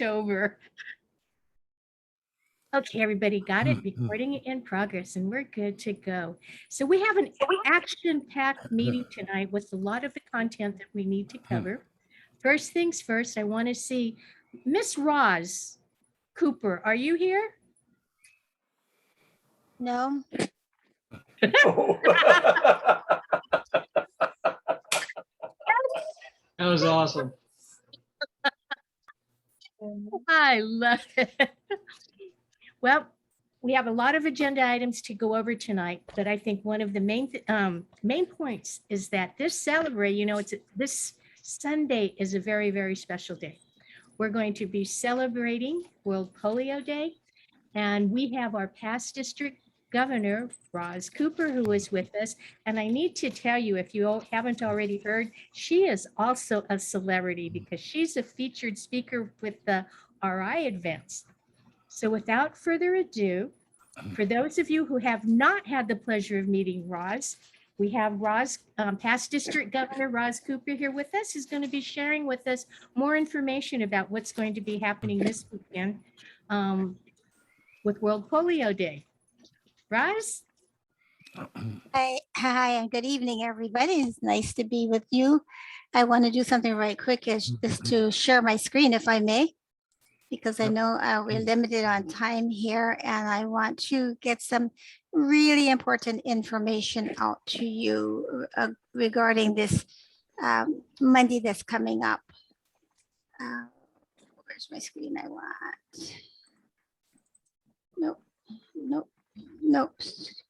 Over. Okay, everybody got it? Recording in progress, and we're good to go. So we have an action-packed meeting tonight with a lot of the content that we need to cover. First things first, I want to see Miss Roz Cooper. Are you here? No. That was awesome. I love it. Well, we have a lot of agenda items to go over tonight, but I think one of the main points is that this this Sunday is a very, very special day. We're going to be celebrating World Polio Day, and we have our past district governor, Roz Cooper, who is with us. And I need to tell you, if you haven't already heard, she is also a celebrity because she's a featured speaker with the RI events. So without further ado, for those of you who have not had the pleasure of meeting Roz, we have Roz, past district governor Roz Cooper here with us, who's going to be sharing with us more information about what's going to be happening this weekend with World Polio Day. Roz? Hi, and good evening, everybody. It's nice to be with you. I want to do something right quick is to share my screen, if I may, because I know we're limited on time here, and I want to get some really important information out to you regarding this Monday that's coming up. Where's my screen I want? Nope.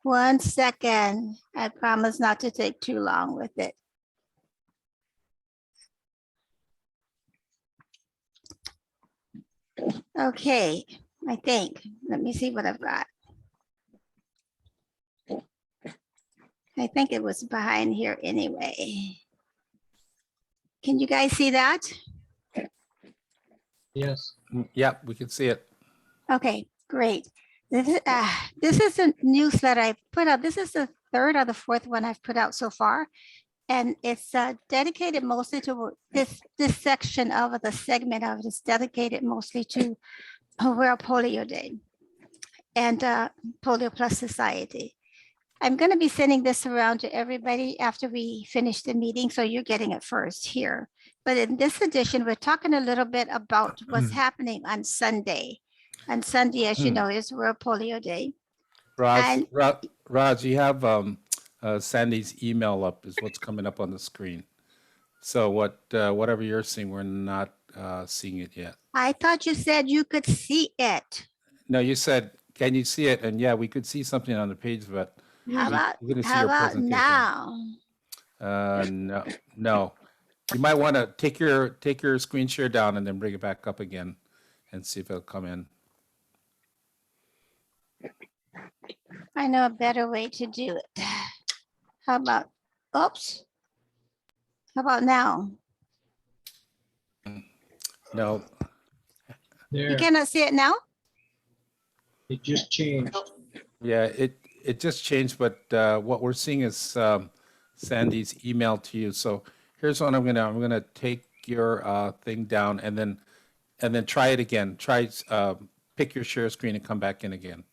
1 second. I promise not to take too long with it. Okay, I think. Let me see what I've got. I think it was behind here anyway. Can you guys see that? Yes. Yeah, we can see it. Okay, great. This is a newsletter I put out. This is the third or the fourth one I've put out so far. And it's dedicated mostly to this section of the segment of it is dedicated mostly to World Polio Day and Polio Plus Society. I'm going to be sending this around to everybody after we finish the meeting, so you're getting it first here. But in this edition, we're talking a little bit about what's happening on Sunday. On Sunday, as you know, is World Polio Day. Raj, you have Sandy's email up is what's coming up on the screen. So whatever you're seeing, we're not seeing it yet. I thought you said you could see it. No, you said, can you see it? And yeah, we could see something on the page, but How about now? No. You might want to take your screen share down and then bring it back up again and see if it'll come in. I know a better way to do it. How about, oops. How about now? No. There. You cannot see it now? It just changed. Yeah, it just changed, but what we're seeing is Sandy's email to you. So here's what I'm gonna take your thing down and then try it again. Pick your share screen and come back in again.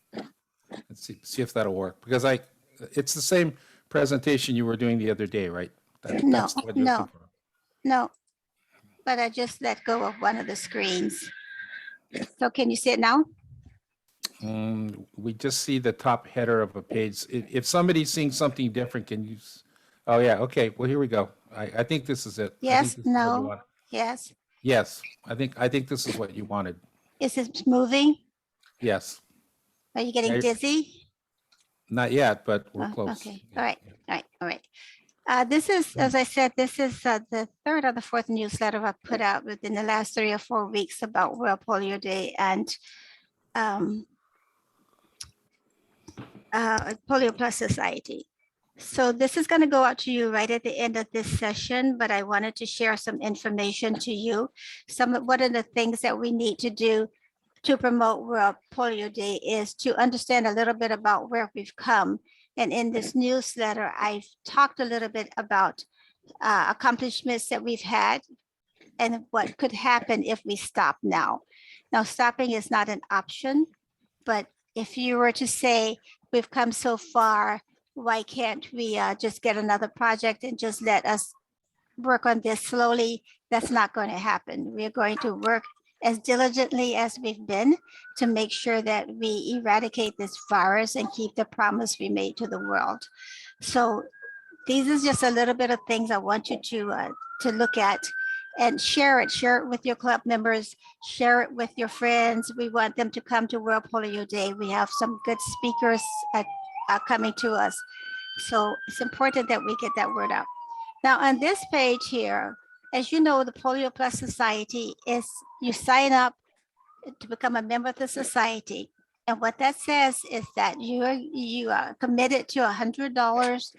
And see if that'll work, because it's the same presentation you were doing the other day, right? No. But I just let go of one of the screens. So can you see it now? We just see the top header of a page. If somebody's seeing something different, can you? Oh yeah, okay. Well, here we go. I think this is it. Yes, no, yes. Yes, I think this is what you wanted. Is it moving? Yes. Are you getting dizzy? Not yet, but we're close. Okay, all right. This is, as I said, this is the third or the fourth newsletter I put out within the last 3 or 4 weeks about World Polio Day and Polio Plus Society. So this is going to go out to you right at the end of this session, but I wanted to share some information to you. One of the things that we need to do to promote World Polio Day is to understand a little bit about where we've come. And in this newsletter, I've talked a little bit about accomplishments that we've had and what could happen if we stop now. Now, stopping is not an option, but if you were to say, we've come so far, why can't we just get another project and just let us work on this slowly? That's not going to happen. We're going to work as diligently as we've been to make sure that we eradicate this virus and keep the promise we made to the world. So these is just a little bit of things I want you to look at and share it with your club members, share it with your friends. We want them to come to World Polio Day. We have some good speakers coming to us. So it's important that we get that word out. Now on this page here, as you know, the Polio Plus Society is, you sign up to become a member of the society. And what that says is that you are committed to $100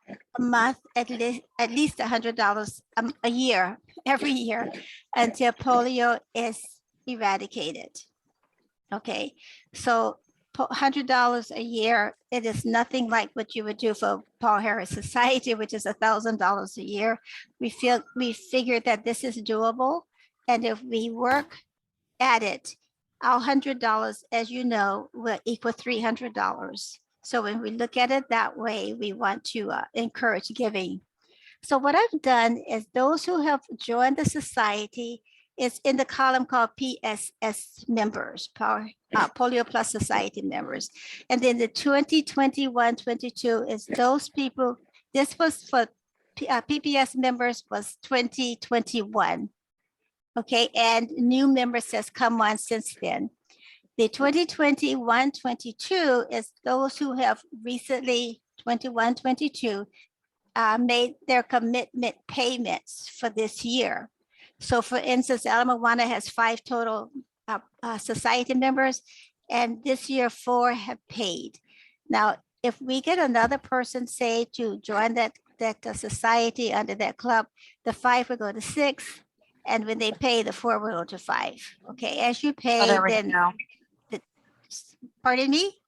a month, at least $100 a year, every year, until polio is eradicated. Okay, so $100 a year, it is nothing like what you would do for Paul Harris Society, which is $1,000 a year. We figured that this is doable, and if we work at it, our $100, as you know, will equal $300. So when we look at it that way, we want to encourage giving. So what I've done is those who have joined the society is in the column called PSS members, Polio Plus Society members. And then the 2021-22 is those people, this was for PPS members was 2021. Okay, and new members has come on since then. The 2021-22 is those who have recently 21-22 made their commitment payments for this year. So for instance, Ala Moana has 5 total society members, and this year 4 have paid. Now, if we get another person, say, to join that society under that club, the 5 will go to 6, and when they pay, the 4 will go to 5. Okay, as you pay, then pardon me?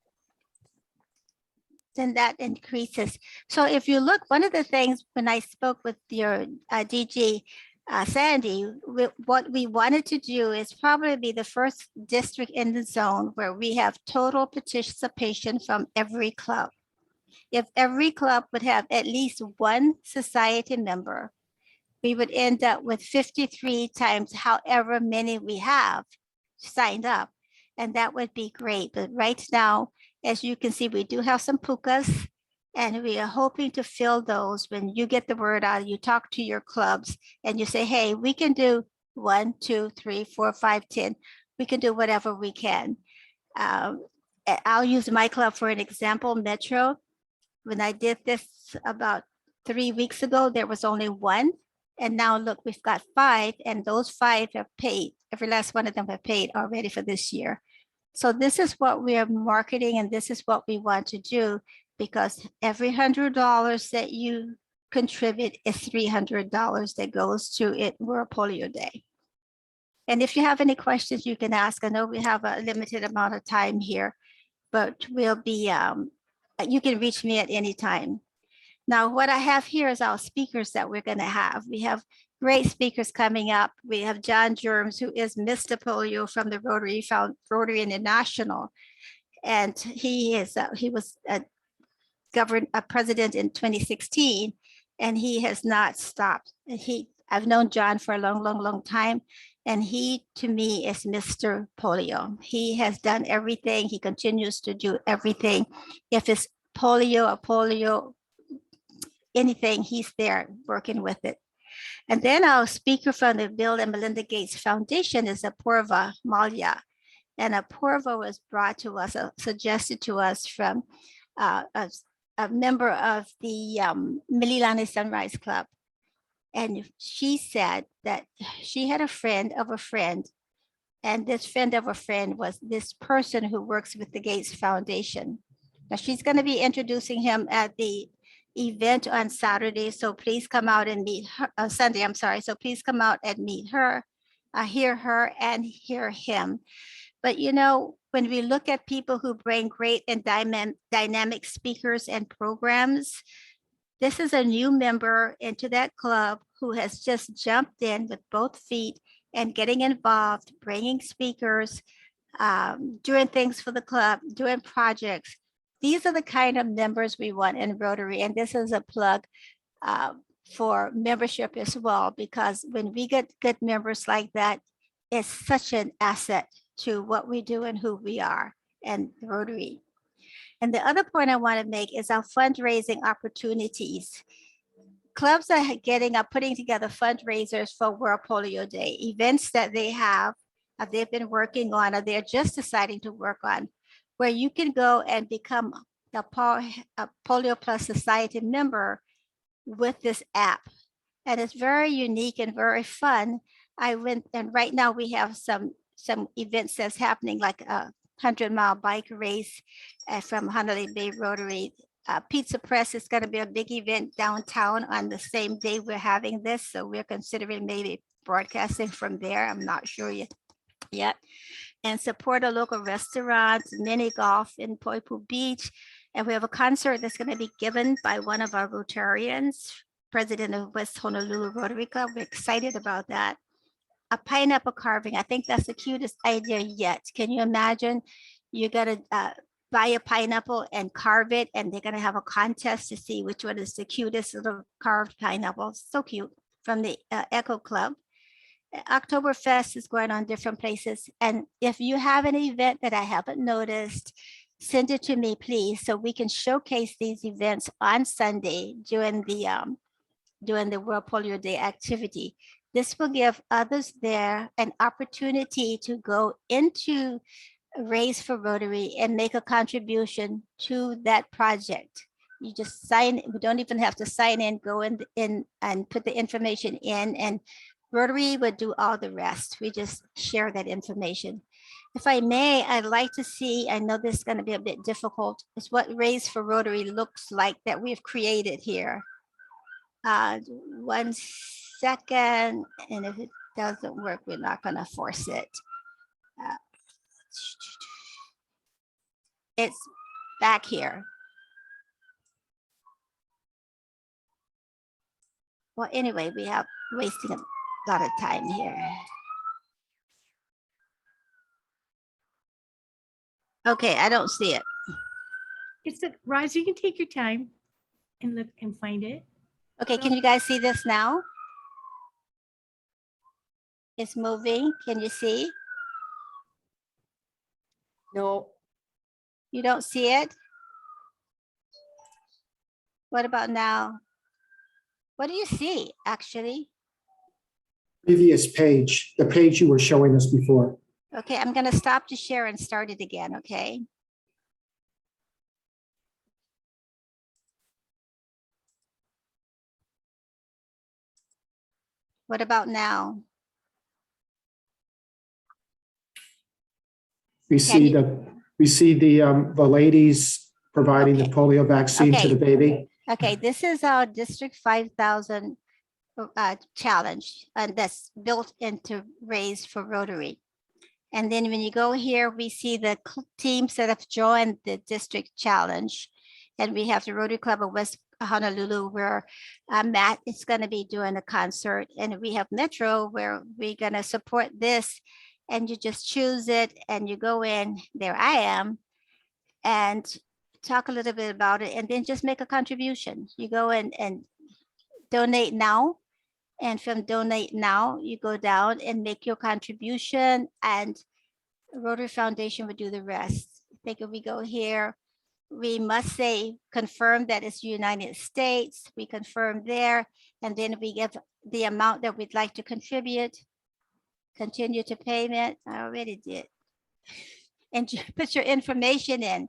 Then that increases. So if you look, one of the things when I spoke with your DG Sandy, what we wanted to do is probably be the first district in the zone where we have total participation from every club. If every club would have at least one society member, we would end up with 53 times however many we have signed up. And that would be great. But right now, as you can see, we do have some pukas, and we are hoping to fill those. When you get the word out, you talk to your clubs and you say, hey, we can do 1, 2, 3, 4, 5, 10. We can do whatever we can. I'll use my club for an example, Metro. When I did this about 3 weeks ago, there was only 1. And now look, we've got 5, and those 5 have paid. Every last one of them have paid already for this year. So this is what we are marketing, and this is what we want to do, because every $100 that you contribute is $300 that goes to it World Polio Day. And if you have any questions, you can ask. I know we have a limited amount of time here, but we'll be, you can reach me at any time. Now, what I have here is our speakers that we're going to have. We have great speakers coming up. We have John Germs, who is Mr. Polio from the Rotary International. And he was a president in 2016, and he has not stopped. I've known John for a long time. And he, to me, is Mr. Polio. He has done everything. He continues to do everything. If it's polio or polio, anything, he's there working with it. And then our speaker from the Bill and Melinda Gates Foundation is Apurva Malya. And Apurva was brought to us, suggested to us from a member of the Mililani Sunrise Club. And she said that she had a friend of a friend, and this friend of a friend was this person who works with the Gates Foundation. Now she's going to be introducing him at the event on Saturday, so please come out and meet her. Sunday, I'm sorry. So please come out and meet her, hear her, and hear him. But you know, when we look at people who bring great and dynamic speakers and programs, this is a new member into that club who has just jumped in with both feet and getting involved, bringing speakers, doing things for the club, doing projects. These are the kind of members we want in Rotary. And this is a plug for membership as well, because when we get good members like that, it's such an asset to what we do and who we are and Rotary. And the other point I want to make is our fundraising opportunities. Clubs are putting together fundraisers for World Polio Day, events that they have, they've been working on, or they're just deciding to work on, where you can go and become a Polio Plus Society member with this app. And it's very unique and very fun. I went, and right now we have some events that's happening, like a 100-mile bike race from Honolulu Bay Rotary. Pizza Press is going to be a big event downtown on the same day we're having this. So we're considering maybe broadcasting from there. I'm not sure yet. And support a local restaurants, mini golf in Poipu Beach. And we have a concert that's going to be given by one of our Rotarians, president of West Honolulu Rotary Club. We're excited about that. A pineapple carving. I think that's the cutest idea yet. Can you imagine? You got to buy a pineapple and carve it, and they're going to have a contest to see which one is the cutest little carved pineapple. So cute, from the Echo Club. Oktoberfest is going on different places. And if you have an event that I haven't noticed, send it to me, please, so we can showcase these events on Sunday during the World Polio Day activity. This will give others there an opportunity to go into Raise for Rotary and make a contribution to that project. You just sign, we don't even have to sign in, go in and put the information in, and Rotary would do all the rest. We just share that information. If I may, I'd like to see, I know this is going to be a bit difficult, is what Raise for Rotary looks like that we've created here. 1 second, and if it doesn't work, we're not going to force it. It's back here. Well, anyway, we have wasting a lot of time here. Okay, I don't see it. It's a, Roz, you can take your time and look and find it. Okay, can you guys see this now? It's moving. Can you see? No. You don't see it? What about now? What do you see, actually? Previous page, the page you were showing us before. Okay, I'm going to stop to share and start it again, okay? What about now? We see the ladies providing the Okay. polio vaccine to Okay. the baby. Okay, this is our District 5000 challenge, and that's built into Raise for Rotary. And then when you go here, we see the teams that have joined the district challenge. And we have the Rotary Club of West Honolulu, where Matt is going to be doing a concert. And we have Metro, where we're going to support this. And you just choose it and you go in, there I am, and talk a little bit about it, and then just make a contribution. You go in and donate now. And from donate now, you go down and make your contribution, and Rotary Foundation would do the rest. I think if we go here, we must say, confirm that it's United States. We confirm there, and then we give the amount that we'd like to contribute. Continue to payment. I already did. And you put your information in.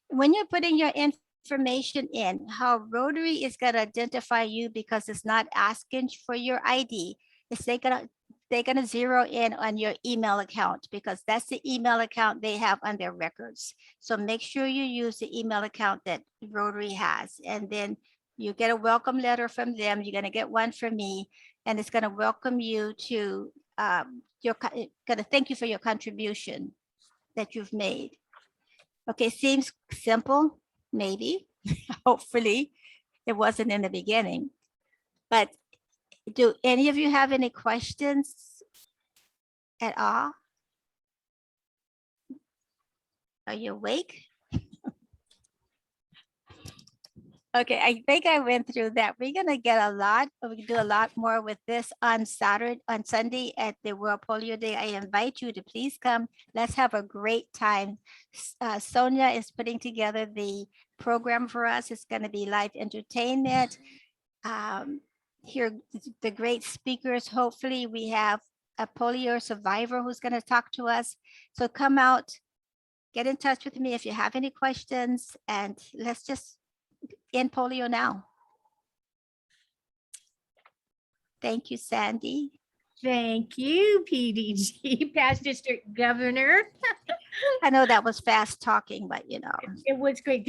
When you're putting your information in, how Rotary is going to identify you, because it's not asking for your ID. It's they're gonna zero in on your email account, because that's the email account they have on their records. So make sure you use the email account that Rotary has, and then you get a welcome letter from them. You're gonna get one from me, and it's gonna welcome you to gonna thank you for your contribution that you've made. Okay, seems simple, maybe. Hopefully, it wasn't in the beginning. But do any of you have any questions at all? Are you awake? Okay, I think I went through that. We're gonna get a lot, we can do a lot more with this on Sunday at the World Polio Day. I invite you to please come. Let's have a great time. Sonia is putting together the program for us. It's gonna be live entertainment. Hear the great speakers. Hopefully we have a polio survivor who's gonna talk to us. So come out, get in touch with me if you have any questions, and let's just end polio now. Thank you, Sandy. Thank you, PDG, past district governor. I know that was fast talking, but It was great.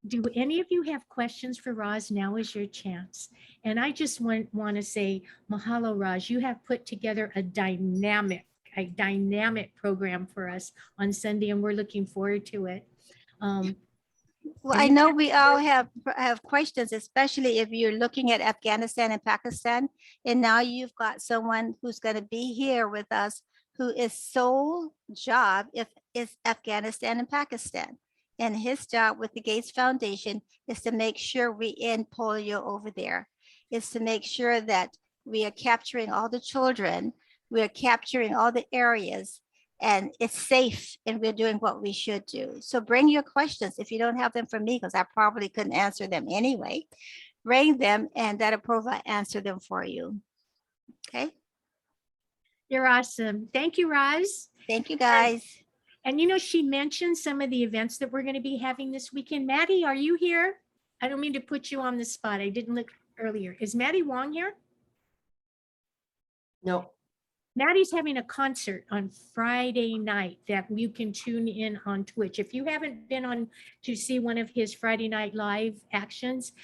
Do any of you have questions for Roz? Now is your chance. And I just want to say, mahalo, Raj. You have put together a dynamic program for us on Sunday, and we're looking forward to it. Well, And I you know have- we all have questions, especially if you're looking at Afghanistan and Pakistan. And now you've got someone who's going to be here with us who is sole job is Afghanistan and Pakistan. And his job with the Gates Foundation is to make sure we end polio over there. Is to make sure that we are capturing all the children, we are capturing all the areas, and it's safe, and we're doing what we should do. So bring your questions. If you don't have them for me, because I probably couldn't answer them anyway, bring them and that'll provide answer them for you. Okay, You're awesome. Thank you, Roz. thank you guys. And she mentioned some of the events that we're going to be having this weekend. Maddie, are you here? I don't mean to put you on the spot. I didn't look earlier. Is Maddie Wong here? No. Maddie's having a concert on Friday night that you can tune in on Twitch. If you haven't been on to see one of his Friday night live actions,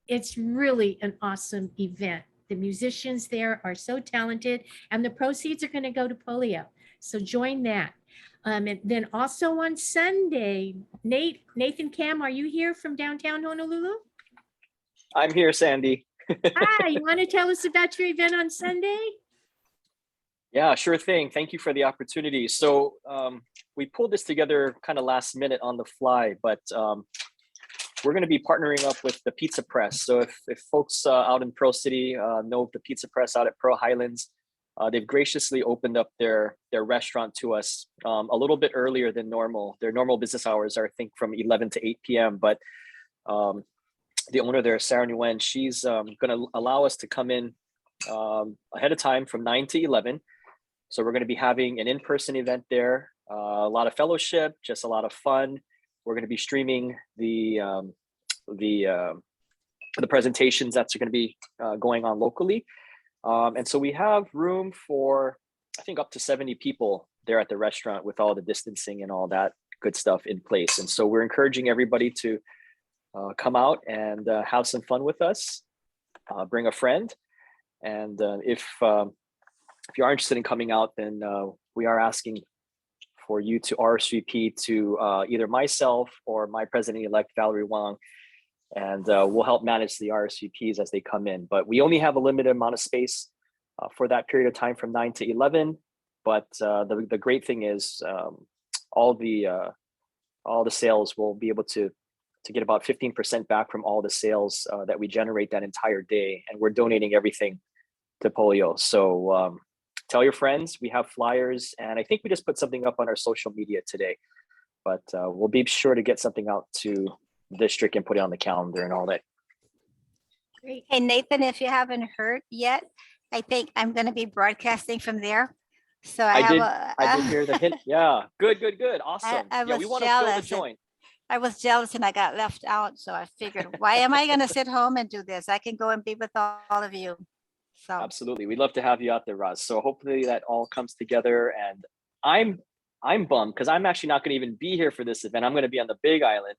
it's really an awesome event. The musicians there are so talented, and the proceeds are going to go to polio. So join that. And then also on Sunday, Nathan Cam, are you here from downtown Honolulu? I'm here, Sandy. Hi, you want to tell us about your event on Sunday? Yeah, sure thing. Thank you for the opportunity. So we pulled this together kind of last minute on the fly, but we're going to be partnering up with the Pizza Press. So if folks out in Pearl City know the Pizza Press out at Pearl Highlands, they've graciously opened up their restaurant to us a little bit earlier than normal. Their normal business hours are, I think, from 11 to 8 p.m. But the owner there, Sarah Nguyen, she's going to allow us to come in ahead of time from 9 to 11. So we're going to be having an in-person event there, a lot of fellowship, just a lot of fun. We're going to be streaming the presentations that's going to be going on locally. And so we have room for, I think, up to 70 people there at the restaurant with all the distancing and all that good stuff in place. And so we're encouraging everybody to come out and have some fun with us, bring a friend. And if you are interested in coming out, then we are asking for you to RSVP to either myself or my president-elect, Valerie Wong, and we'll help manage the RSVPs as they come in. But we only have a limited amount of space for that period of time from 9 to 11. But the great thing is all the sales will be able to get about 15% back from all the sales that we generate that entire day. And we're donating everything to polio. So tell your friends, we have flyers, and I think we just put something up on our social media today, but we'll be sure to get something out to the district and put it on the calendar and all that. Great. Hey, Nathan, if you haven't heard yet, I think I'm going to be broadcasting from there. So I did hear the hint. Yeah, good. Awesome. I Yeah, we was want to fill the jealous. joint. I was jealous and I got left out. So I figured, why am I going to sit home and do this? I can go and be with all of you. So Absolutely. We'd love to have you out there, Roz. So hopefully that all comes together. And I'm bummed because I'm actually not going to even be here for this event. I'm going to be on the Big Island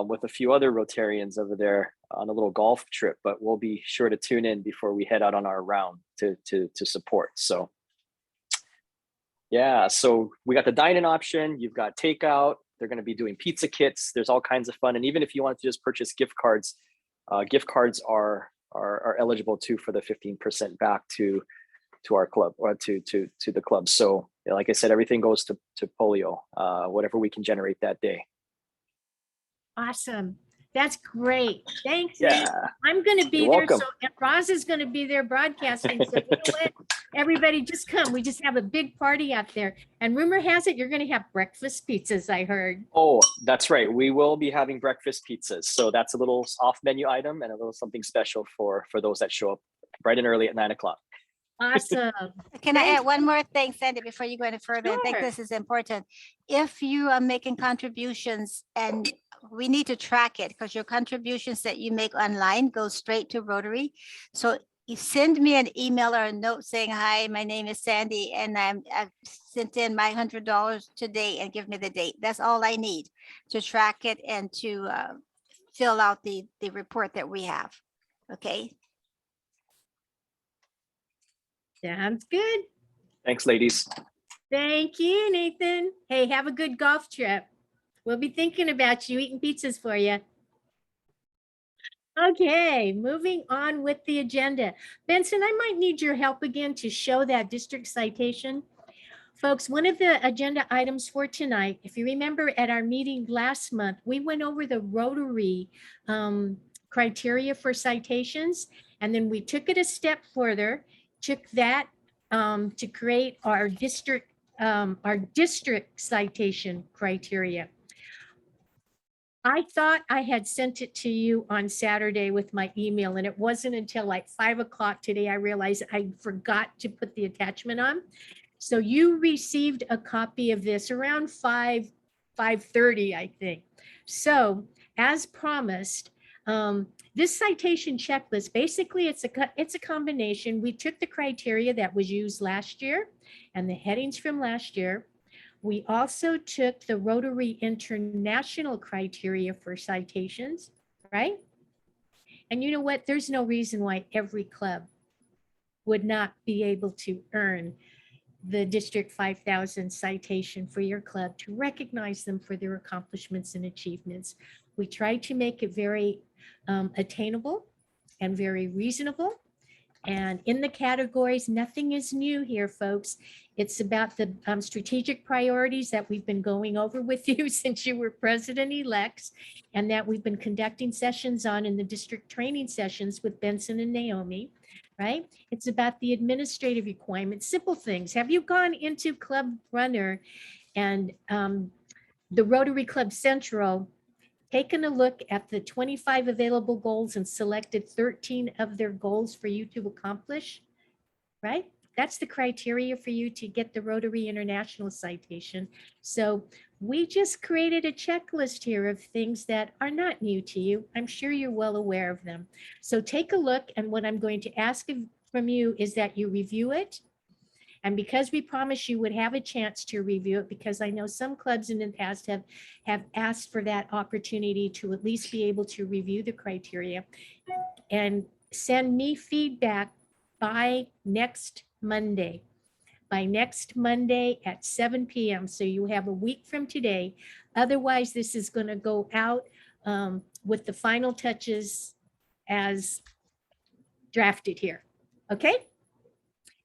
with a few other Rotarians over there on a little golf trip, but we'll be sure to tune in before we head out on our round to support. So yeah, so we got the dine-in option. You've got takeout. They're going to be doing pizza kits. There's all kinds of fun. And even if you want to just purchase gift cards are eligible too for the 15% back to our club or to the club. So like I said, everything goes to polio, whatever we can generate that day. Awesome. That's great. Thanks, Nate. Yeah, I'm going to be You're there. welcome. So and Roz is going to be there broadcasting. So you know what? Everybody just come. We just have a big party out there. And rumor has it, you're going to have breakfast pizzas, I heard. Oh, that's right. We will be having breakfast pizzas. So that's a little off menu item and a little something special for those that show up bright and early at 9 o'clock. Awesome. Can I Thanks. add one more thing, Sandy, before you go any further? I think Sure. this is important. If you are making contributions, and we need to track it because your contributions that you make online go straight to Rotary. So you send me an email or a note saying, hi, my name is Sandy, and I've sent in my $100 today, and give me the date. That's all I need to track it and to fill out the report that we have. Okay. Sounds good. Thanks, ladies. Thank you, Nathan. Hey, have a good golf trip. We'll be thinking about you, eating pizzas for you. Okay, moving on with the agenda. Benson, I might need your help again to show that district citation. Folks, one of the agenda items for tonight, if you remember at our meeting last month, we went over the Rotary criteria for citations, and then we took it a step further, took that to create our district citation criteria. I thought I had sent it to you on Saturday with my email, and it wasn't until like 5 o'clock today I realized I forgot to put the attachment on. So you received a copy of this around 5:30, I think. So as promised, this citation checklist, basically it's a combination. We took the criteria that was used last year and the headings from last year. We also took the Rotary International criteria for citations, right? And you know what? There's no reason why every club would not be able to earn the District 5000 citation for your club to recognize them for their accomplishments and achievements. We try to make it very attainable and very reasonable. And in the categories, nothing is new here, folks. It's about the strategic priorities that we've been going over with you since you were president-elects, and that we've been conducting sessions on in the district training sessions with Benson and Naomi, right? It's about the administrative requirements, simple things. Have you gone into Club Runner and the Rotary Club Central, taken a look at the 25 available goals and selected 13 of their goals for you to accomplish, right? That's the criteria for you to get the Rotary International citation. So we just created a checklist here of things that are not new to you. I'm sure you're well aware of them. So take a look, and what I'm going to ask from you is that you review it. And because we promised you would have a chance to review it, because I know some clubs in the past have asked for that opportunity to at least be able to review the criteria, and send me feedback by next Monday. By next Monday at 7 p.m. So you have a week from today. Otherwise, this is going to go out with the final touches as drafted here. Okay?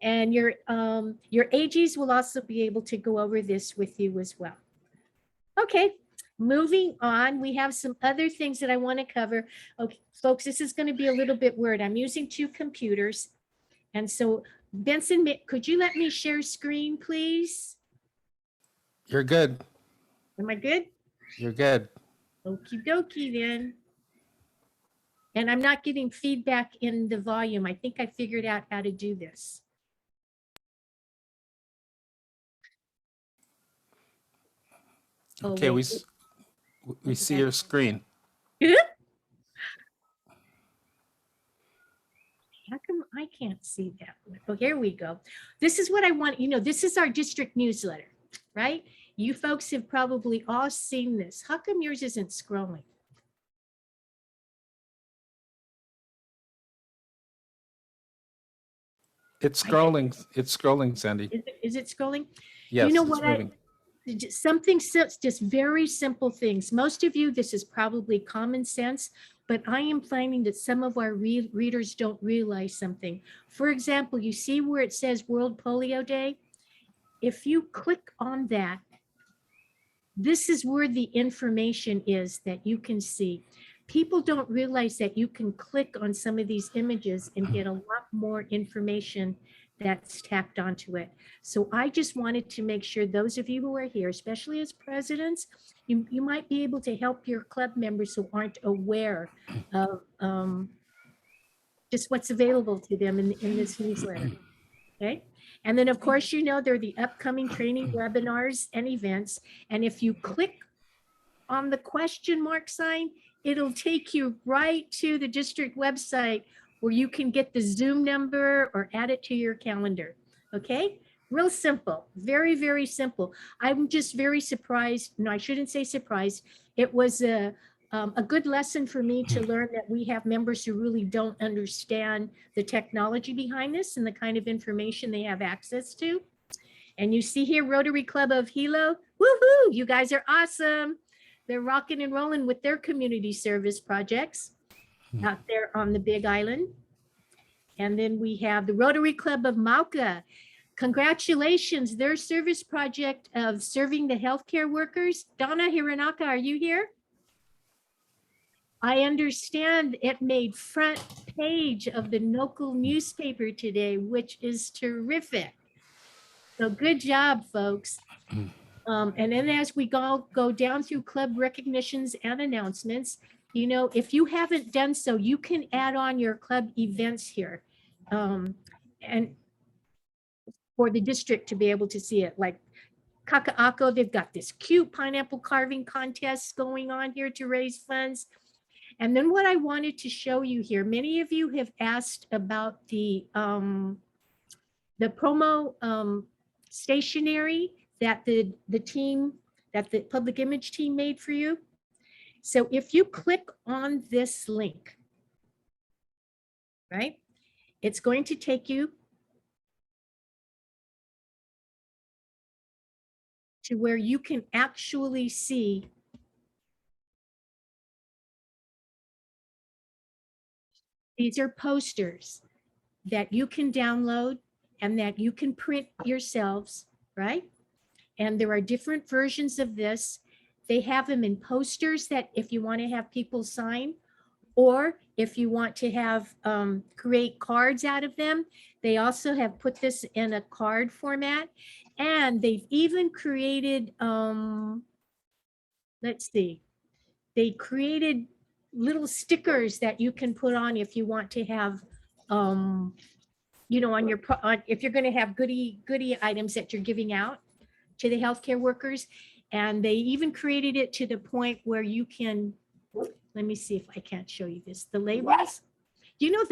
And your AGs will also be able to go over this with you as well. Okay, moving on. We have some other things that I want to cover. Okay, folks, this is going to be a little bit weird. I'm using two computers. And so, Benson, could you let me share screen, please? You're good. Am I good? You're good. Okie dokie then. And I'm not getting feedback in the volume. I think I figured out how to do this. Oh, Okay, wait. we see your screen. How come I can't see that one? Oh, here we go. This is what I want. You know, this is our district newsletter, right? You folks have probably all seen this. How come yours isn't scrolling? It's scrolling. It's scrolling, Sandy. Is it scrolling? Yes, You know it's what moving. Something, just very simple things. Most of you, this is probably common sense, but I am finding that some of our readers don't realize something. For example, you see where it says World Polio Day? If you click on that, this is where the information is that you can see. People don't realize that you can click on some of these images and get a lot more information that's tacked onto it. So I just wanted to make sure those of you who are here, especially as presidents, you might be able to help your club members who aren't aware of just what's available to them in this newsletter. Okay. And then, of course, you know, there are the upcoming training webinars and events. And if you click on the question mark sign, it'll take you right to the district website where you can get the Zoom number or add it to your calendar. Okay. Real simple. Very, very simple. I'm just very surprised. No, I shouldn't say surprised. It was a good lesson for me to learn that we have members who really don't understand the technology behind this and the kind of information they have access to. And you see here, Rotary Club of Hilo, woohoo, you guys are awesome. They're rocking and rolling with their community service projects out there on the Big Island. And then we have the Rotary Club of Mauka. Congratulations, their service project of serving the healthcare workers. Donna Hiranaka, are you here? I understand it made front page of the local newspaper today, which is terrific. So good job, folks. And then as we go down through club recognitions and announcements, you know, if you haven't done so, you can add on your club events here. And for the district to be able to see it, like Kaka'ako, they've got this cute pineapple carving contest going on here to raise funds. And then what I wanted to show you here, many of you have asked about the promo stationery that the team, that the public image team made for you. So if you click on this link, right, it's going to take you to where you can actually see these are posters that you can download and that you can print yourselves, right? And there are different versions of this. They have them in posters that if you want to have people sign, or if you want to have create cards out of them, they also have put this in a card format. And they've even created, let's see, they created little stickers that you can put on if you want to have, you know, on your, if you're going to have goodie items that you're giving out to the healthcare workers. And they even created it to the point where you can, let me see if I can't show you this, the labels. You know,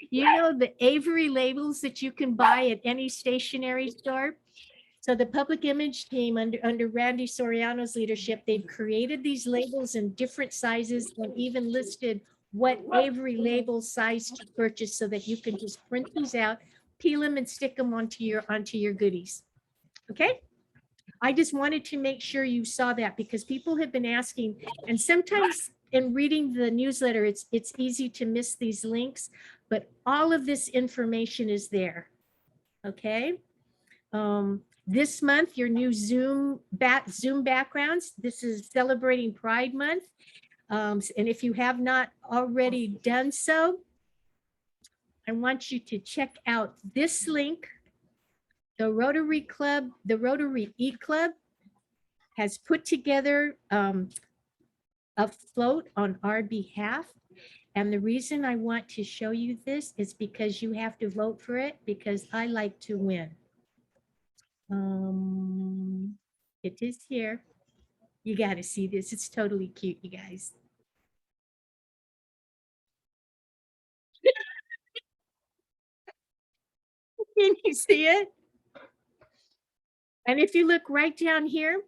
you know, the Avery labels that you can buy at any stationery store. So the public image team under Randy Soriano's leadership, they've created these labels in different sizes and even listed what Avery label size to purchase so that you can just print these out, peel them and stick them onto your goodies. Okay. I just wanted to make sure you saw that because people have been asking, and sometimes in reading the newsletter, it's easy to miss these links, but all of this information is there. Okay. This month, your new Zoom backgrounds. This is celebrating Pride Month. And if you have not already done so, I want you to check out this link. The Rotary Club, the Rotary E-Club has put together a float on our behalf. And the reason I want to show you this is because you have to vote for it because I like to win. It is here. You got to see this. It's totally cute, you guys. Can you see it? And if you look right down here,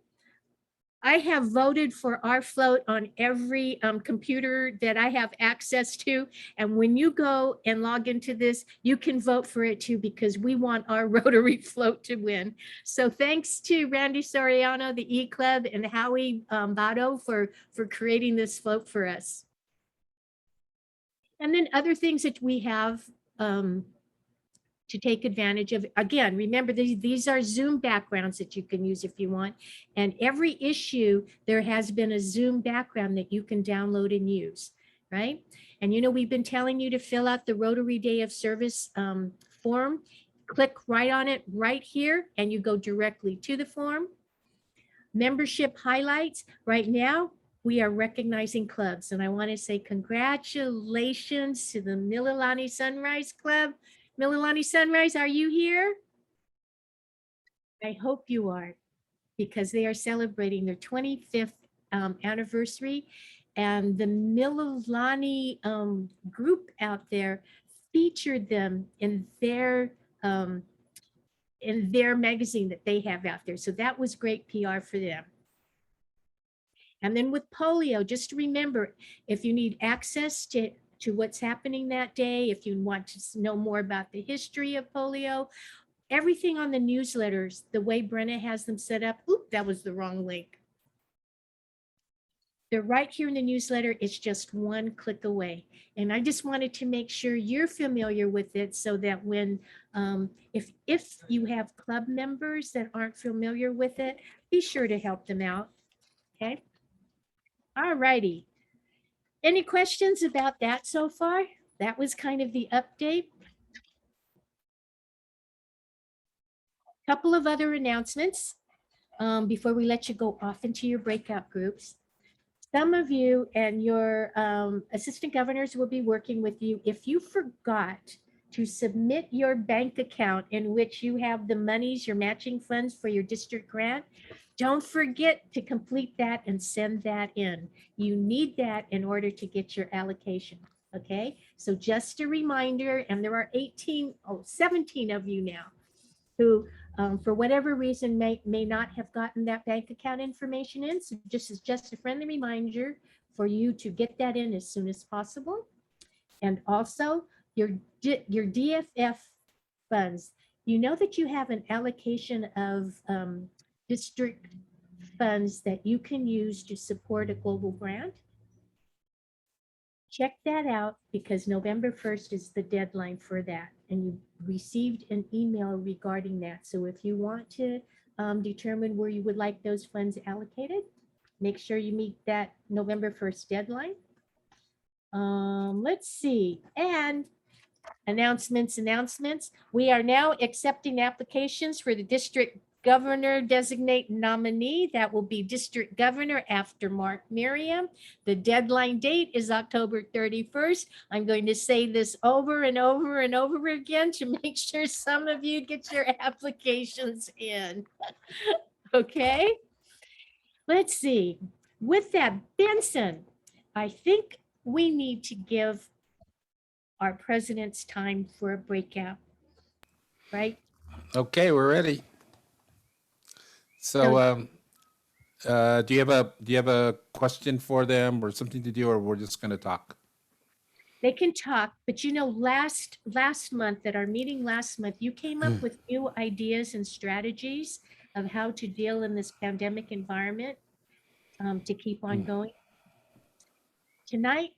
I have voted for our float on every computer that I have access to. And when you go and log into this, you can vote for it too, because we want our Rotary float to win. So thanks to Randy Soriano, the E-Club, and Howie Votto for creating this float for us. And then other things that we have to take advantage of. Again, remember, these are Zoom backgrounds that you can use if you want. And every issue, there has been a Zoom background that you can download and use, right? And you know, we've been telling you to fill out the Rotary Day of Service form. Click right on it right here, and you go directly to the form. Membership highlights. Right now, we are recognizing clubs. And I want to say congratulations to the Mililani Sunrise Club. Mililani Sunrise, are you here? I hope you are, because they are celebrating their 25th anniversary. And the Mililani group out there featured them in their magazine that they have out there. So that was great PR for them. And then with polio, just remember, if you need access to what's happening that day, if you want to know more about the history of polio, everything on the newsletters, the way Brenna has them set up, oop, that was the wrong link. They're right here in the newsletter. It's just one click away. And I just wanted to make sure you're familiar with it, so that when, if you have club members that aren't familiar with it, be sure to help them out, okay? All righty. Any questions about that so far? That was kind of the update. Couple of other announcements before we let you go off into your breakout groups. Some of you and your assistant governors will be working with you. If you forgot to submit your bank account in which you have the monies, your matching funds for your district grant, don't forget to complete that and send that in. You need that in order to get your allocation, okay? So just a reminder, and there are 17 of you now who, for whatever reason, may not have gotten that bank account information in. So just a friendly reminder for you to get that in as soon as possible. And also your DFF funds. You know that you have an allocation of district funds that you can use to support a global grant. Check that out, because November 1st is the deadline for that. And you received an email regarding that. So if you want to determine where you would like those funds allocated, make sure you meet that November 1st deadline. Let's see. And announcements. We are now accepting applications for the district governor designate nominee. That will be district governor after Mark Merriam. The deadline date is October 31st. I'm going to say this over and over and over again to make sure some of you get your applications in. Okay, let's see. With that, Benson, I think we need to give our president's time for a breakout, right? Okay, we're ready. So, do you have a question for them or something to do, or we're just going to talk? They can talk, but you know, last month at our meeting last month, you came up with new ideas and strategies of how to deal in this pandemic environment to keep on going. Tonight,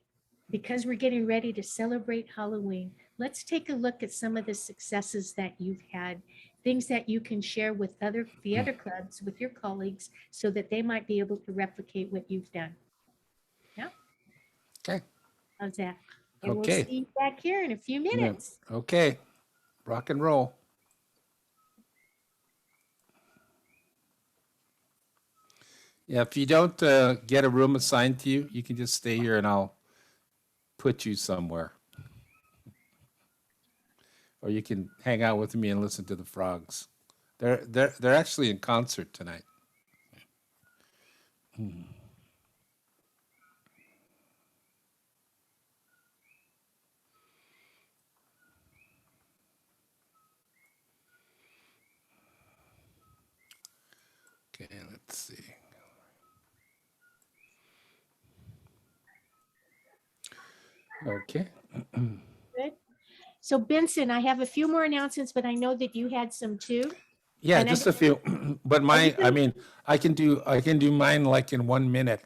because we're getting ready to celebrate Halloween, let's take a look at some of the successes that you've had, things that you can share with the other clubs, with your colleagues, so that they might be able to replicate what you've done. Yeah. Okay. How's that? And Okay. we'll see you back here in a few minutes. Okay. Rock and roll. Yeah, if you don't get a room assigned to you, you can just stay here and I'll put you somewhere. Or you can hang out with me and listen to the frogs. They're actually in concert tonight. Okay, let's see. Okay. Good. So Benson, I have a few more announcements, but I know that you had some too. Yeah, And I just a few, but Are you I gonna- mean, I can do mine like in 1 minute.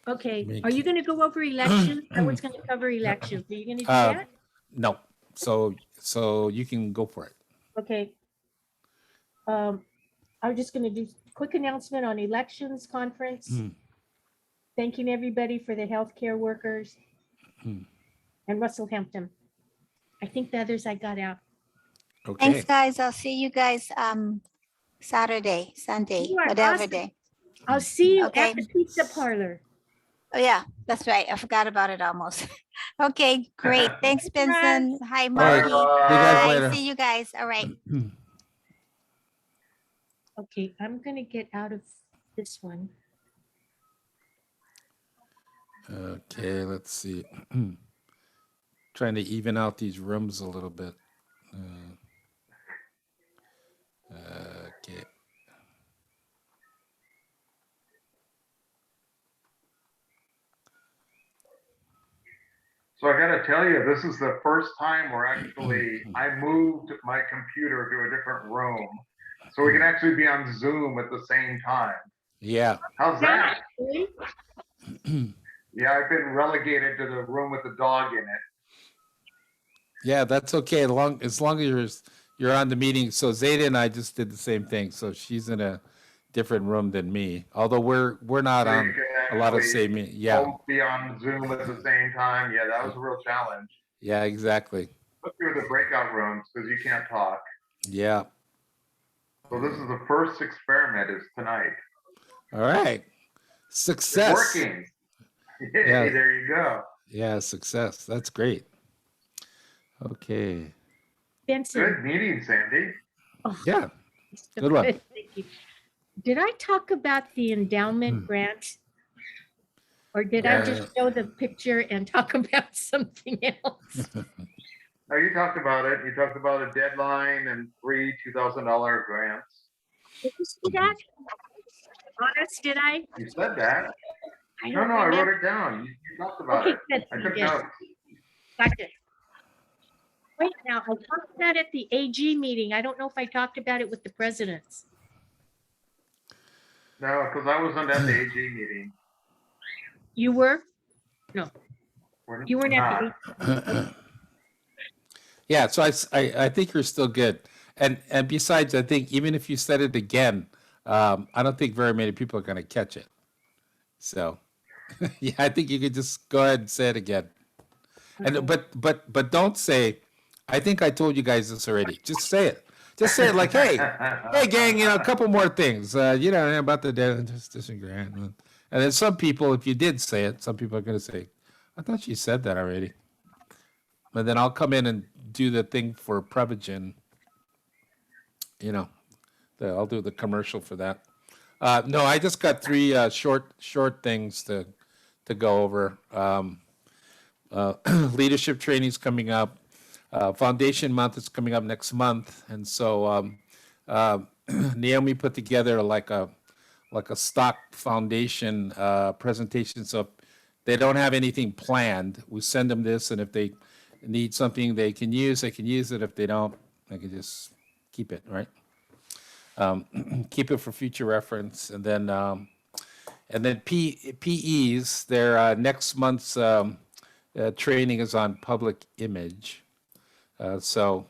Okay, Me are you too. going to go over elections? I was going to cover elections. Are you going to do Uh, that? No, so you can go for it. Okay. I'm just going to do quick announcement on elections conference. Hmm. Thanking everybody for the healthcare workers Hmm. and Russell Hampton. I think the others I got out. Okay. Thanks, guys. I'll see you guys Saturday, Sunday, You are whatever awesome. day. I'll see you Okay. at the pizza parlor. Oh, yeah, that's right. I forgot about it almost. Okay, great. Thanks, Thanks, Russ. Benson. Hi, right. Marty. See you guys Bye. later. See you guys. All right. Okay, I'm going to get out of this one. Okay, let's see. Trying to even out these rooms a little bit. Okay. So I gotta tell you, this is the first time we're actually, I moved my computer to a different room. So we can actually be on Zoom at the same time. Yeah. How's that? Really? Yeah, I've been relegated to the room with the dog in it. Yeah, that's okay. As long as you're on the meeting. So Zeta and I just did the same thing. So she's in a different room than me. Although we're not So you on can a lot of actually same. Yeah. both be on Zoom at the same time. Yeah, that was a real challenge. Yeah. Exactly. Especially with the breakout rooms because you can't talk. Yeah. So this is the first experiment is tonight. All right. It's Success. working. Yay, Yeah. there you go. Yeah. Success. That's great. Okay. Benson. Good meeting, Sandy. Oh, Yeah. so Good one. Thank you. Did I talk about the endowment grant? Or did I just show the picture and talk about something else? No, you talked about it. You talked about a deadline and free $2,000 grants. Did you see that? Honest, did I? You said that. I No, don't no, I remember. wrote it down. You talked about Okay, it. good. I took Yes. notes. Gotcha. Wait, now, I talked about it at the AG meeting. I don't know if I talked about it with the presidents. No, because I wasn't at the AG meeting. You were? No, We're you weren't at not. the. Yeah, so I think you're still good, and besides, I think even if you said it again, I don't think very many people are going to catch it. So, yeah, I think you could just go ahead and say it again, and but don't say, I think I told you guys this already. Just say it. Just say it like, hey, gang, a couple more things, about the this grant, and then some people, if you did say it, some people are going to say, I thought you said that already. And then I'll come in and do the thing for Prevagen. I'll do the commercial for that. No, I just got three short things to go over. Leadership training's coming up. Foundation month is coming up next month, and so Naomi put together like a stock foundation presentation. So if they don't have anything planned, we send them this, and if they need something they can use it. If they don't, they can just keep it, right? Keep it for future reference. And then PEs, their next month's training is on public image. So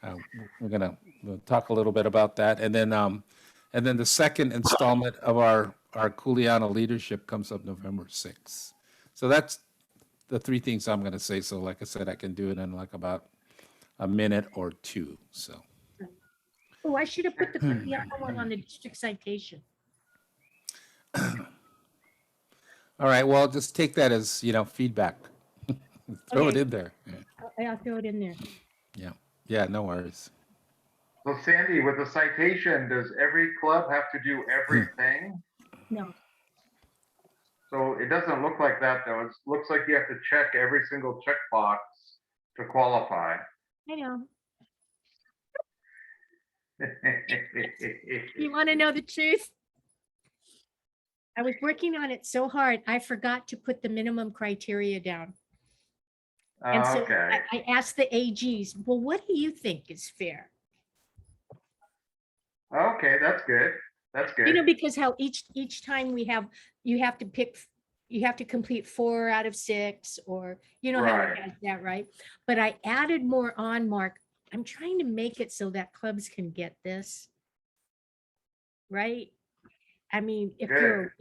we'll talk a little bit about that. And then the second installment of our Kuleana leadership comes up November 6th. So that's the three things I'm going to say. So like I said, I can do it in like about a minute or two. So. Oh, I should have put the other one on the district citation. All right. Well, just take that as, feedback. Throw it Okay. in there. I'll throw it in there. Yeah. Yeah. No worries. So Sandy, with the citation, does every club have to do everything? No. So it doesn't look like that though. It looks like you have to check every single checkbox to qualify. I know. You want to know the truth? I was working on it so hard, I forgot to put the minimum criteria down. And so Okay. I asked the AGs, well, what do you think is fair? Okay, that's good. That's You know, good. because how each time we have, you have to pick, you have to complete 4 out of 6, or you know how it Right. has that, right? But I added more on, Mark. I'm trying to make it so that clubs can get this. Right? I mean, if you're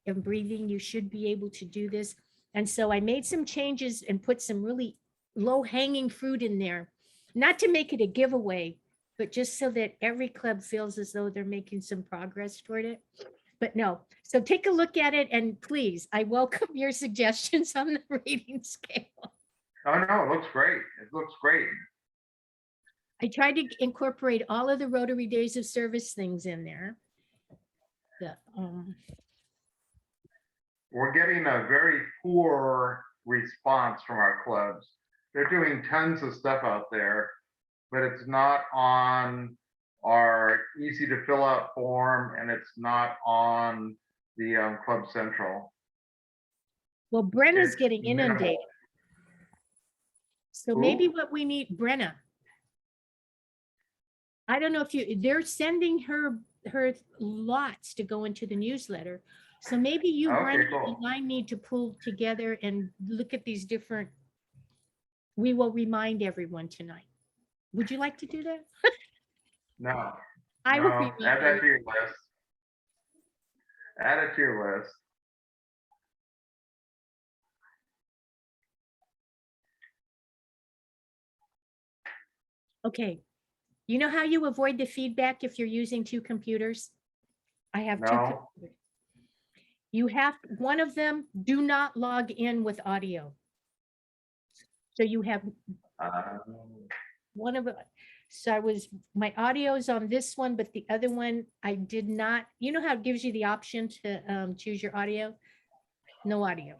in breathing, you should be able to do this. And so I made some changes and put some really low hanging fruit in there, not to make it a giveaway, but just so that every club feels as though they're making some progress toward it. But no, so take a look at it, and please, I welcome your suggestions on the rating scale. Oh, no, it looks great. It looks great. I tried to incorporate all of the Rotary Days of Service things in there. The, We're getting a very poor response from our clubs. They're doing tons of stuff out there, but it's not on our easy to fill out form, and it's not on the Club Central. well, Brenna's It's getting minimal. inundated. So maybe what we need, Brenna. I don't know if they're sending her lots to go into the newsletter. So maybe you, Okay, Brenna, cool. and I need to pull together and look at these different. We will remind everyone tonight. Would you like to do that? No, I will no, remind add that you. to your list. Add it to your list. Okay. You know how you avoid the feedback if you're using 2 computers? I have 2 No. computers. You have, one of them, do not log in with audio. So you have one of it. So my audio is on this one, but the other one, I did not, you know how it gives you the option to choose your audio? No audio.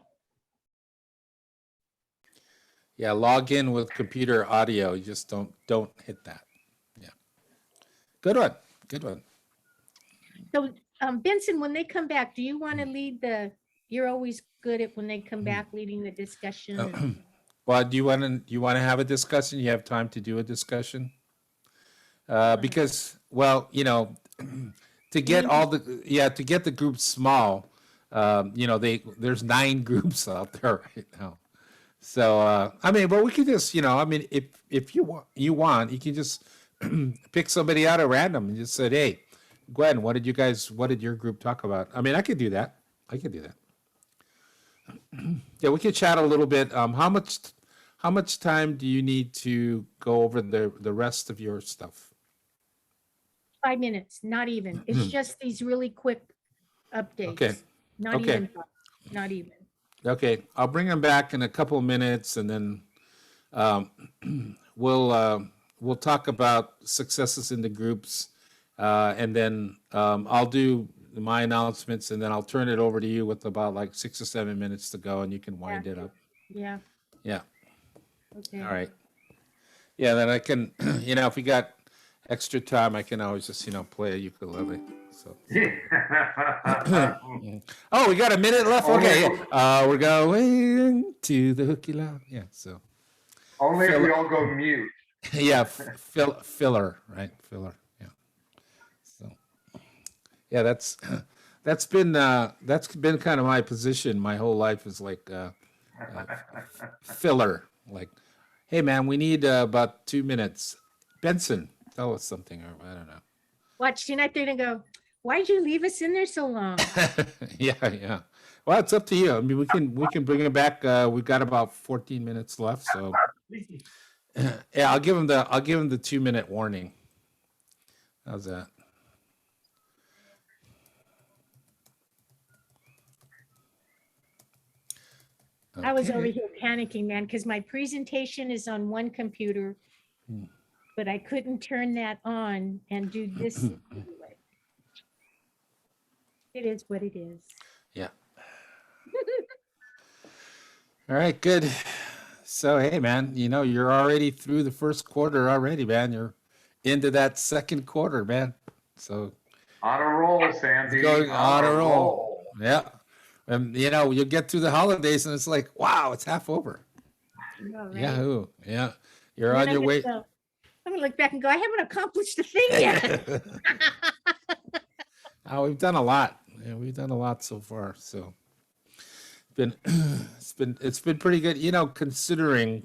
Yeah, log in with computer audio. You just don't hit that. Yeah. Good one. Good one. So Benson, when they come back, do you want to lead you're always good at when they come back leading the discussion. and- Well, do you want to have a discussion? You have time to do a discussion? Because, well, you know, to get to get the group small, you know, there's 9 groups out there right now. So, I mean, but we could just, you know, I mean, if you want, you can just pick somebody out at random and just say, hey, Gwen, what did your group talk about? I mean, I could do that. Yeah, we could chat a little bit. How much time do you need to go over the rest of your stuff? 5 minutes, not even. It's just these really quick updates. Okay. Not Okay. even, not even. Okay, I'll bring them back in a couple of minutes, and then we'll talk about successes in the groups, and then I'll do my announcements, and then I'll turn it over to you with about like 6 or 7 minutes to go, and you can wind it up. Yeah, Yeah. okay. All right. Yeah, then I can, you know, if we got extra time, I can always just, you know, play a ukulele. So. Oh, we got a minute left. Okay, yeah. We're going to the hooky loud. Yeah, so. Only if we all go mute. Yeah, filler, right? Filler. Yeah. So. Yeah, that's been kind of my position my whole life is like filler. Like, hey man, we need about 2 minutes. Benson, tell us something, or I don't know. Watch tonight, they're gonna go, why'd you leave us in there so long? Yeah. Well, it's up to you. I mean, we can bring it back. We've got about 14 minutes left, so yeah, I'll give him the 2-minute warning. How's that? I was over Okay. here panicking, man, because my presentation is on one computer, but I couldn't turn that on and do this. Anyway. It is what it is. Yeah. All right, good. So, hey, man, you know, you're already through the first quarter already, man. You're into that second quarter, man. So On a roll, Sandy. going on a roll. Yeah. And, you know, you'll get through the holidays and it's like, wow, it's half over. know, right? Yahoo! Yeah, you're And on then your I'm way. gonna go- I'm gonna look back and go, I haven't accomplished a thing yet. Oh, we've done a lot. Yeah, we've done a lot so far. So been it's been pretty good. Considering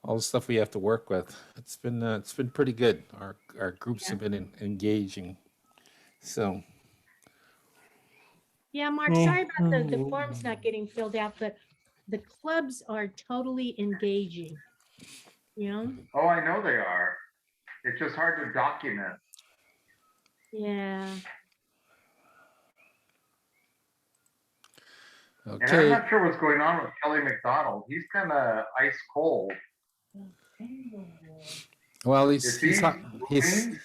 all the stuff we have to work with. It's been pretty good. Our groups Yeah. have been engaging. So Yeah, Mark, sorry about the forms not getting filled out, but the clubs are totally engaging. You know? Oh, I know they are. It's just hard to document. Yeah. And I'm okay. not sure what's going on with Kelly McDonald. He's kind of ice cold. Well, Is he's he hot. moving?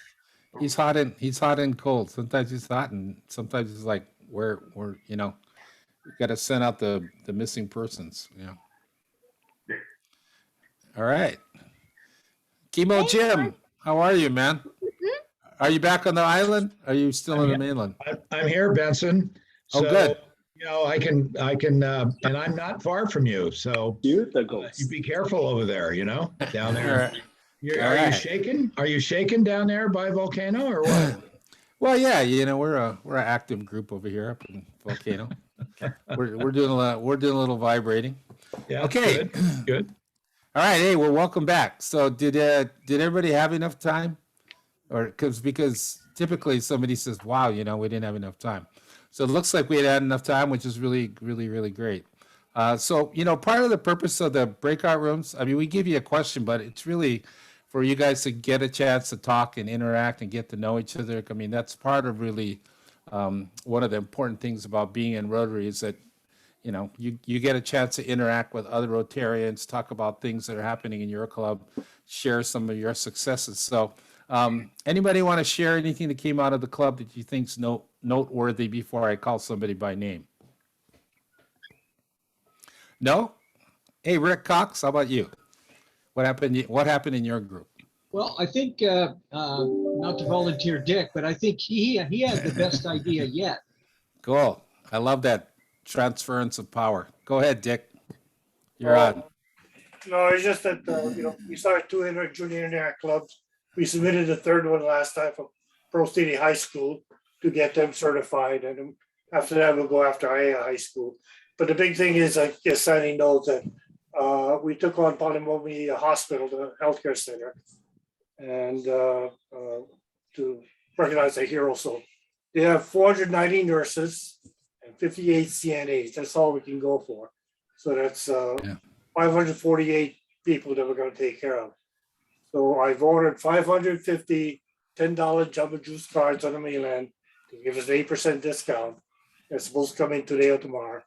He's hot and cold. Sometimes he's hot, and sometimes it's like we're we got to send out the missing persons. Yeah. Yeah. All right. Chemo Hey, Jim, how are you, man? Are you back on the island? Are you still on the mainland? I'm here, Benson. Oh, So, good. I can, and I'm not far from you. So You're the you ghost. be careful over there, down All there. right. All Are you right. shaking? Are you shaking down there by Volcano or what? Well, yeah, we're an active group over here up in Volcano. We're doing a little vibrating. Yeah. Okay. Good. All right. Hey, well, welcome back. So did everybody have enough time? Or because typically somebody says, wow, we didn't have enough time. So it looks like we had enough time, which is really, really, really great. So, part of the purpose of the breakout rooms, I mean, we give you a question, but it's really for you guys to get a chance to talk and interact and get to know each other. I mean, that's part of really one of the important things about being in Rotary is that, you get a chance to interact with other Rotarians, talk about things that are happening in your club, share some of your successes. So anybody want to share anything that came out of the club that you think's noteworthy before I call somebody by name? No? Hey, Rick Cox, how about you? What happened in your group? Well, I think, not to volunteer Dick, but I think he had the best idea yet. Cool. I love that transference of power. Go ahead, Dick. You're on. No, it's just that, we started two junior interact clubs. We submitted the third one last time for Pro City High School to get them certified. And then after that, we'll go after IA High School. But the big thing is, I guess Sandy knows that we took on Polio Hospital, the healthcare center, and to recognize a hero. So they have 490 nurses and 58 CNAs. That's all we can go for. So that's 548 people that we're going to take care of. So I've ordered 550 $10 Jumbo Juice cards on the mainland to give us an 8% discount. It's supposed to come in today or tomorrow.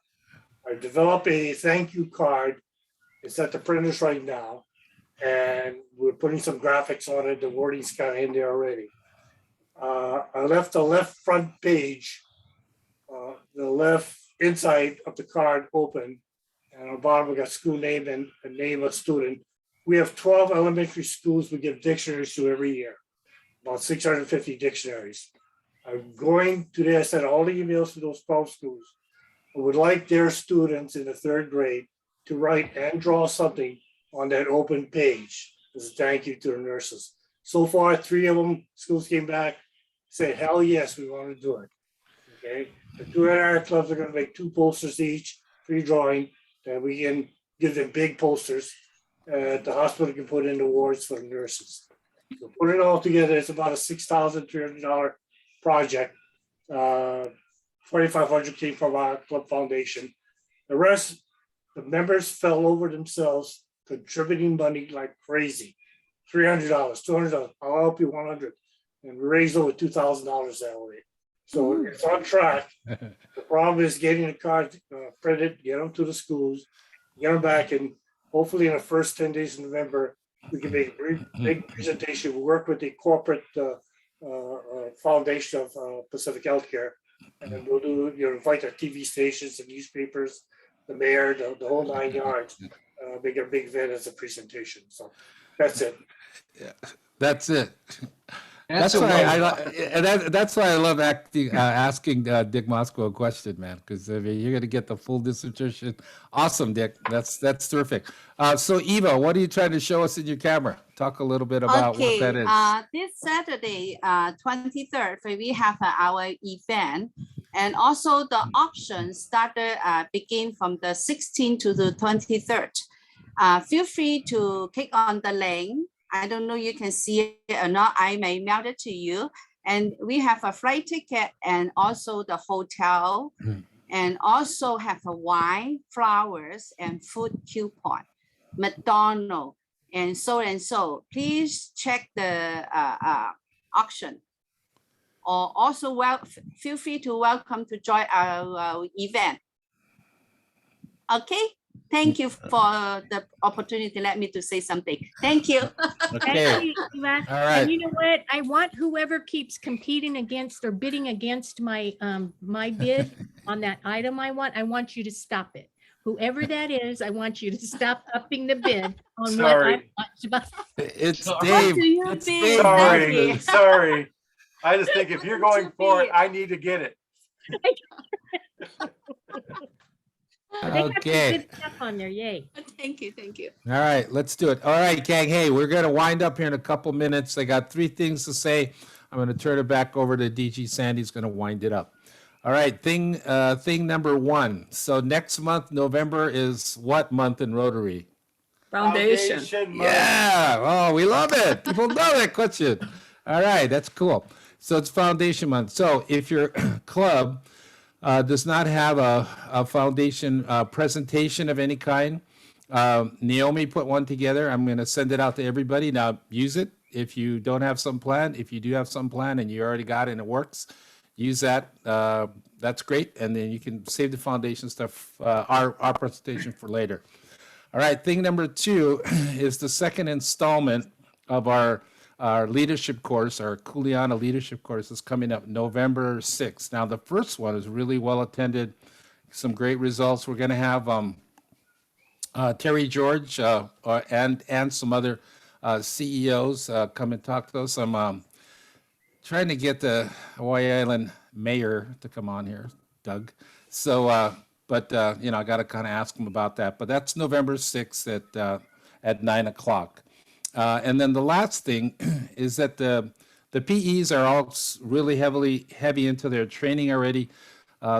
I developed a thank you card. It's at the printers right now. And we're putting some graphics on it. The wording's kind of in there already. I left the left front page, the left inside of the card open. And on the bottom, we got school name and a name of student. We have 12 elementary schools we give dictionaries to every year, about 650 dictionaries. I'm going today, I sent all the emails to those 12 schools. I would like their students in the third grade to write and draw something on that open page as a thank you to the nurses. So far, 3 of them, schools came back, said, hell yes, we want to do it. Okay, the 2 NR clubs are going to make 2 posters each, free drawing, that we can give them big posters. The hospital can put in the awards for the nurses. So put it all together, it's about a $6,300 project. 2,500 came from our club foundation. The rest, the members fell over themselves, contributing money like crazy. $300, $200, I'll help you 100. And we raised over $2,000 that way. So it's on track. The problem is getting the cards printed, get them to the schools, get them back, and hopefully in the first 10 days of November, we can make a big presentation. We work with the corporate foundation of Pacific Healthcare, and then we'll do, invite our TV stations, the newspapers, the mayor, the whole 9 yards. Make a big event as a presentation. So that's it. Yeah, that's it. That's a why well- that's why I love asking Dick Moscow a question, man, because I mean, you're going to get the full dissertation. Awesome, Dick. That's terrific. So Eva, what are you trying to show us in your camera? Talk a little bit about what that is. This Saturday, 23rd, we have our event. And also the auction started, begin from the 16th to the 23rd. Feel free to click on the link. I don't know you can see it or not. I may mail it to you. And we have a flight ticket and also the hotel, and also have a wine, flowers, and food coupon, McDonald's, and so. Please check the auction. Or also feel free to welcome to join our event. Okay. Thank you for the opportunity. Let me to say something. Thank you. Okay. Thank you, Eva. All right. And you know what? I want whoever keeps competing against or bidding against my my bid on that item I want you to stop it. Whoever that is, I want you to stop upping the bid on what I want. It's Sorry. Dave. Do you It's bid? Dave. Sorry, Sorry. sorry. I just think if you're going for it, I need to get it. They have some Okay. good stuff on there. Yay. Thank you. Thank you. All right, let's do it. All right, gang. Hey, we're going to wind up here in a couple minutes. I got 3 things to say. I'm going to turn it back over to DG Sandy's going to wind it up. All right, thing number 1. So next month, November, is what month in Rotary? Foundation. Month. Yeah. Oh, we love it. People love that question. All right, that's cool. So it's Foundation Month. So if your club does not have a foundation presentation of any kind, Naomi put one together. I'm going to send it out to everybody. Now use it. If you don't have some plan, if you do have some plan and you already got it and it works, use that. That's great. And then you can save the foundation stuff, our presentation for later. All right. Thing number 2 is the second installment of our leadership course. Our Kuleana leadership course is coming up November 6th. Now, the first one is really well attended, some great results. We're going to have Terry George and some other CEOs come and talk to us. I'm trying to get the Hawaii Island mayor to come on here, Doug. So, but you know, I got to kind of ask him about that. But that's November 6th at 9 o'clock. And then the last thing is that the PEs are all really heavy into their training already.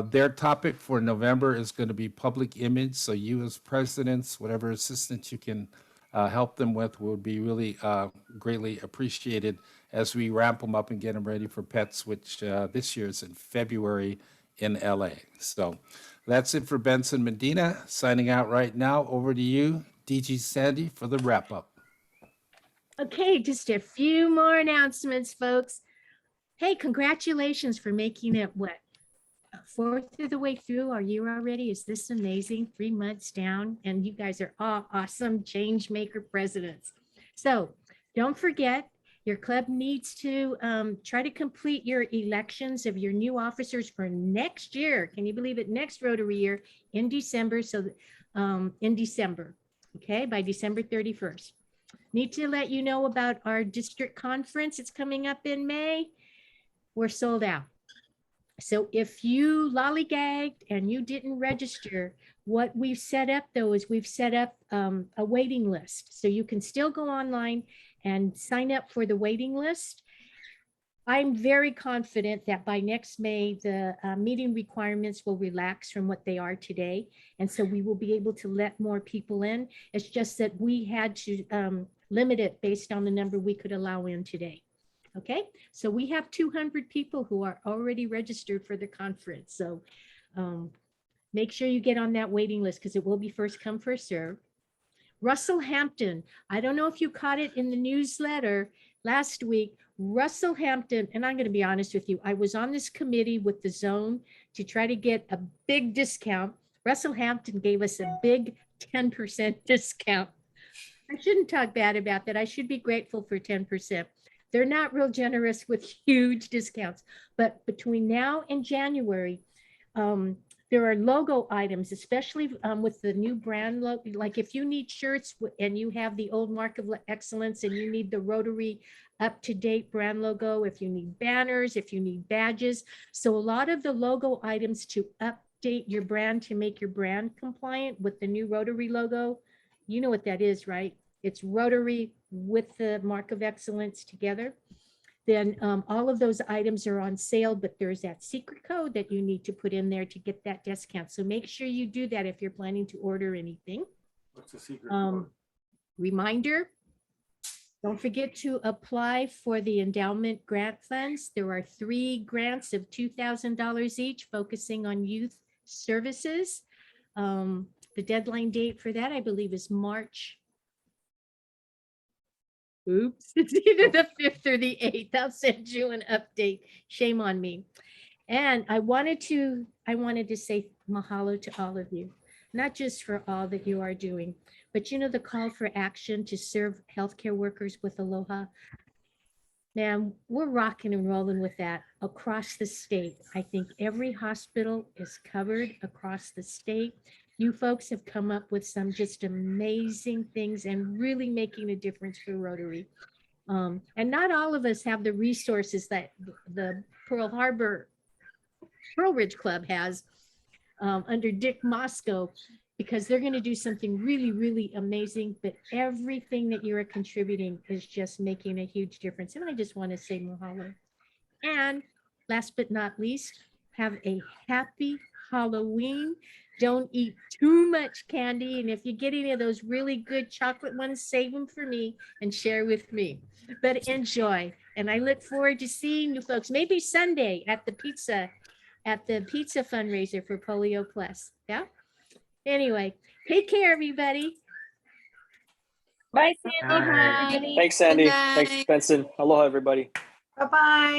Their topic for November is going to be public image. So you as presidents, whatever assistance you can help them with would be really greatly appreciated as we ramp them up and get them ready for PETS, which this year is in February in LA. So that's it for Benson Medina. Signing out right now. Over to you, DG Sandy, for the wrap up. Okay, just a few more announcements, folks. Hey, congratulations for making it, what, 4th of the way through our year already? Is this amazing? 3 months down, and you guys are all awesome change maker presidents. So don't forget, your club needs to try to complete your elections of your new officers for next year. Can you believe it? Next Rotary year in December. So in December, okay, by December 31st. Need to let you know about our district conference. It's coming up in May. We're sold out. So if you lollygagged and you didn't register, what we've set up though is we've set up a waiting list. So you can still go online and sign up for the waiting list. I'm very confident that by next May, the meeting requirements will relax from what they are today. And so we will be able to let more people in. It's just that we had to limit it based on the number we could allow in today. Okay, so we have 200 people who are already registered for the conference. So make sure you get on that waiting list because it will be first come, first serve. Russell Hampton, I don't know if you caught it in the newsletter last week. Russell Hampton, and I'm going to be honest with you, I was on this committee with the zone to try to get a big discount. Russell Hampton gave us a big 10% discount. I shouldn't talk bad about that. I should be grateful for 10%. They're not real generous with huge discounts, but between now and January, There are logo items, especially with the new brand logo. Like if you need shirts and you have the old Mark of Excellence and you need the Rotary up-to-date brand logo, if you need banners, if you need badges. So a lot of the logo items to update your brand to make your brand compliant with the new Rotary logo, you know what that is, right? It's Rotary with the Mark of Excellence together. Then all of those items are on sale, but there's that secret code that you need to put in there to get that discount. So make sure you do that if you're planning to order anything. What's the secret code? Reminder, don't forget to apply for the endowment grant funds. There are 3 grants of $2,000 each focusing on youth services. The deadline date for that, I believe, is March. Oops, it's either the 5th or the 8th. I'll send you an update. Shame on me. And I wanted to say mahalo to all of you, not just for all that you are doing, but you know, the call for action to serve healthcare workers with aloha. Man, we're rocking and rolling with that across the state. I think every hospital is covered across the state. You folks have come up with some just amazing things and really making a difference for Rotary. And not all of us have the resources that the Pearl Ridge Club has under Dick Moscow, because they're going to do something really, really amazing. But everything that you're contributing is just making a huge difference. And I just want to say mahalo. And last but not least, have a happy Halloween. Don't eat too much candy. And if you get any of those really good chocolate ones, save them for me and share with me. But enjoy. And I look forward to seeing you folks, maybe Sunday at the pizza fundraiser for Polio Plus. Yeah. Anyway, take care, everybody. Bye, Bye. Sandy. Thanks, Sandy. Good Thanks, night. Benson. Aloha, everybody. Bye-bye.